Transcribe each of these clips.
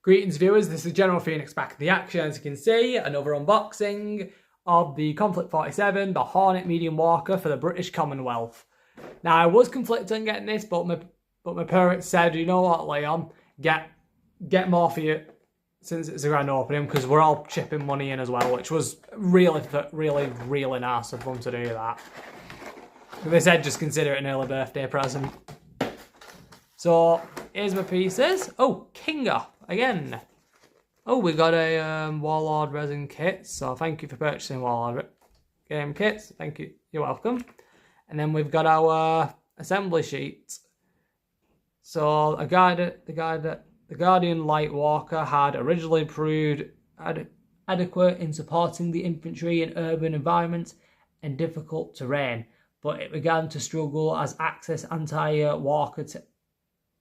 Greetings viewers, this is General Phoenix back in the action. As you can see, another unboxing of the Konflikt 47, the Hornet medium walker for the British Commonwealth. Now I was conflicted on getting this, but my parents said, you know what, Leon, get more for you since it's a grand opening, because we're all chipping money in as well, which was really nice of them to do that. They said just consider it an early birthday present. So here's my pieces. Oh, Kinga again. Oh, we got a Warlord resin kit. So thank you for purchasing Warlord game kits. Thank you. You're welcome. And then we've got our assembly sheet. So the Guardian Light Walker had originally proved adequate in supporting the infantry in urban environments and difficult terrain, but it began to struggle as access anti-walker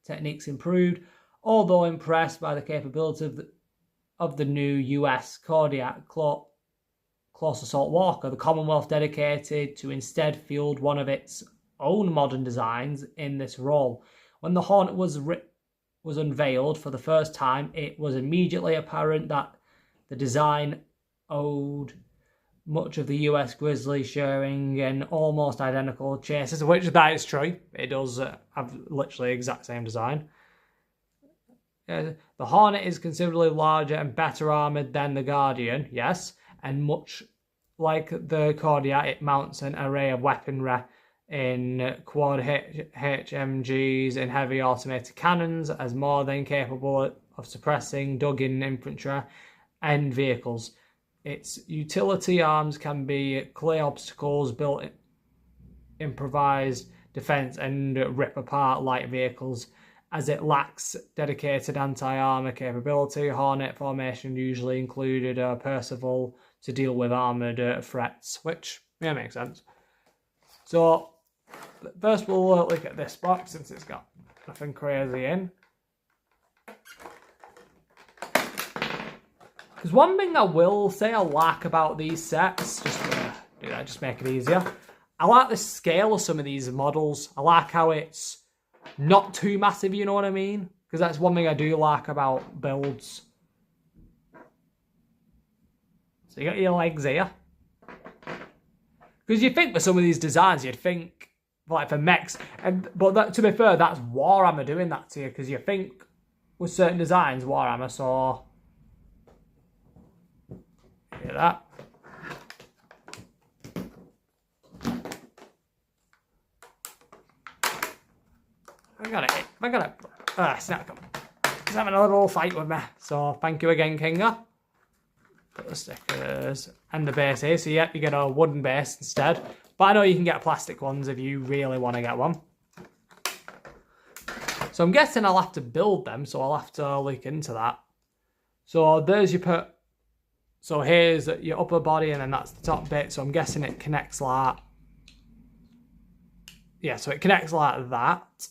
techniques improved. Although impressed by the capability of the new US Kodiak Close Assault Walker, the Commonwealth dedicated to instead field one of its own modern designs in this role. When the Hornet was unveiled for the first time, it was immediately apparent that the design owed much of the US Grizzly sharing an almost identical chassis, which that is true. It does have literally the exact same design. The Hornet is considerably larger and better armoured than the Guardian, yes, and much like the Kodiak, it mounts an array of weaponry in quad HMGs and heavy automated cannons as more than capable of suppressing dug-in infantry and vehicles. Its utility arms can be clear obstacles, built improvised defence, and rip apart light vehicles. As it lacks dedicated anti-armour capability, Hornet formation usually included a Percival to deal with armoured threats, which makes sense. So first we'll look at this box since it's got nothing crazy in. There's one thing I will say I like about these sets, just to do that, just make it easier. I like the scale of some of these models. I like how it's not too massive, you know what I mean? Because that's one thing I do like about builds. So you got your legs here. Because you think for some of these designs, you'd think, like for mechs, but to be fair, that's Warhammer doing that to you, because you think with certain designs, Warhammer, so hear that. I got it. It's not coming. He's having a little fight with me. So thank you again, Kinga. Put the stickers and the base here. So yeah, you get a wooden base instead. But I know you can get plastic ones if you really want to get one. So I'm guessing I'll have to build them. So I'll have to look into that. So there's your so here's your upper body, and then that's the top bit. So I'm guessing it connects like that. Yeah, so it connects like that.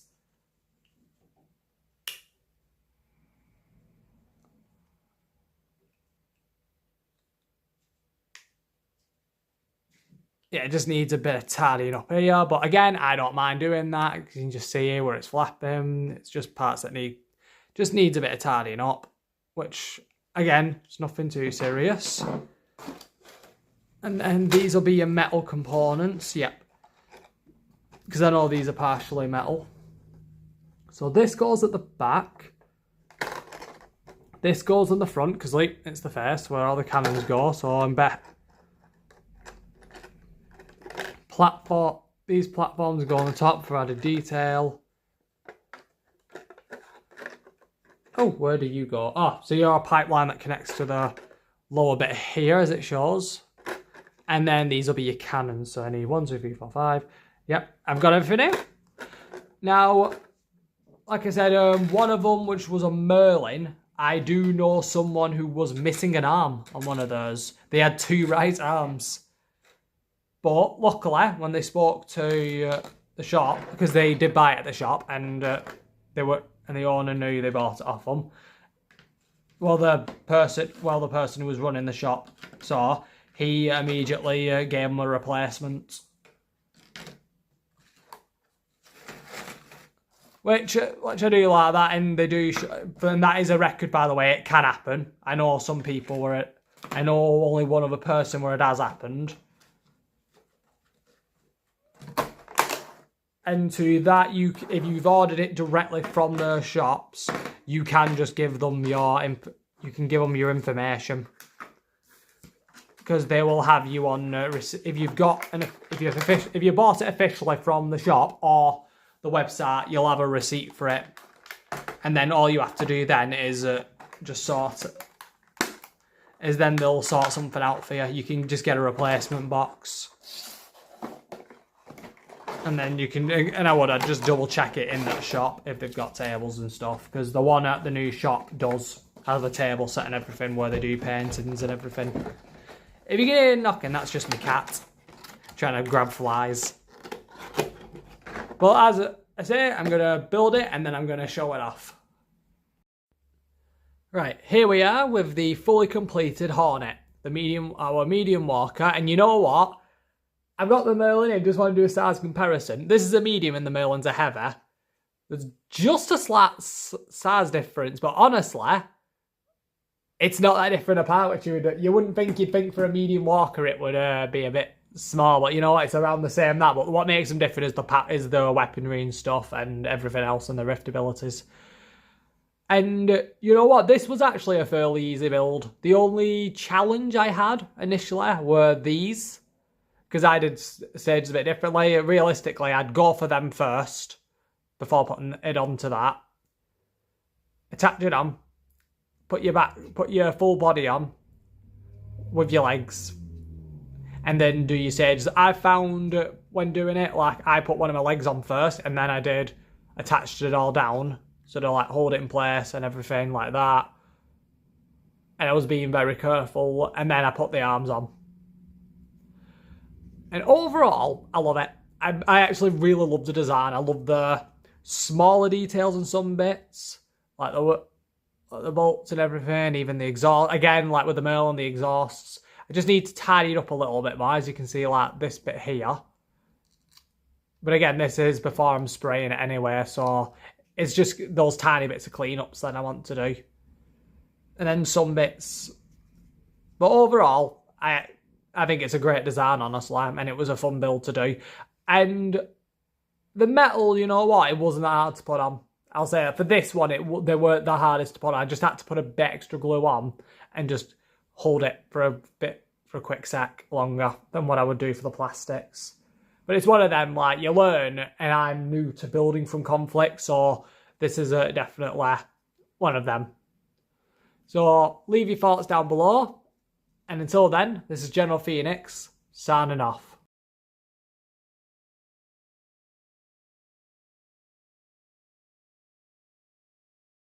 Yeah, it just needs a bit of tidying up here. But again, I don't mind doing that. You can just see here where it's flapping. It's just parts that just needs a bit of tidying up. Which, again, it's nothing too serious. And these will be your metal components. Yep. Because I know these are partially metal. So this goes at the back. This goes on the front, because like, it's the first where all the cannons go. So I'm bet. These platforms go on the top for added detail. Oh, where do you go? Oh, so you're a pipeline that connects to the lower bit here, as it shows. And then these will be your cannons. So I need 1, 2, 3, 4, 5. Yep, I've got everything in. Now, like I said, one of them, which was a Merlin, I do know someone who was missing an arm on one of those. They had 2 right arms. But luckily, when they spoke to the shop, because they did buy it at the shop, and the owner knew they bought it off them. Well, the person who was running the shop saw, he immediately gave them a replacement. Which I do like that, and they do. And that is a record, by the way. It can happen. I know some people were. I know only one other person where it has happened. And to that, if you've ordered it directly from the shops, you can just give them your information, because they will have you on if you bought it officially from the shop or the website, you'll have a receipt for it, and then all you have to do then is then they'll sort something out for you. You can just get a replacement box. And then you can, and I'd just double check it in that shop if they've got tables and stuff, because the one at the new shop does have a table set and everything where they do paintings and everything. If you get knocking, that's just my cat trying to grab flies. But as I say, I'm going to build it and then I'm going to show it off. Right, here we are with the fully completed Hornet, our medium walker, and you know what? I've got the Merlin in, just want to do a size comparison. This is a medium and the Merlin's a heavy. There's just a slight size difference, but honestly, it's not that different apart. You wouldn't think you'd think for a medium walker it would be a bit small, but you know what, it's around the same that. But what makes them different is the weaponry and stuff and everything else and the rift abilities. And you know what, this was actually a fairly easy build. The only challenge I had initially were these, because I did stages a bit differently. Realistically, I'd go for them first before putting it onto that. Attach it on. Put your full body on with your legs. And then do your stages. I found when doing it, like, I put one of my legs on first and then I attached it all down. So to like hold it in place and everything like that. And I was being very careful. And then I put the arms on. And overall, I love it. I actually really love the design. I love the smaller details in some bits, like the bolts and everything, even the exhaust. Again, like with the Merlin, the exhausts. I just need to tidy it up a little bit more, as you can see, like this bit here. But again, this is before I'm spraying it anyway, so it's just those tiny bits of cleanups that I want to do. And then some bits. But overall, I think it's a great design, honestly, and it was a fun build to do. And the metal, you know what, it wasn't that hard to put on. I'll say for this one, they weren't the hardest to put on. I just had to put a bit extra glue on and just hold it for a quick sec longer than what I would do for the plastics. But it's one of them, like, you learn, and I'm new to building from Konflikt, so this is definitely one of them. So leave your thoughts down below. And until then, this is General Phoenix, signing off.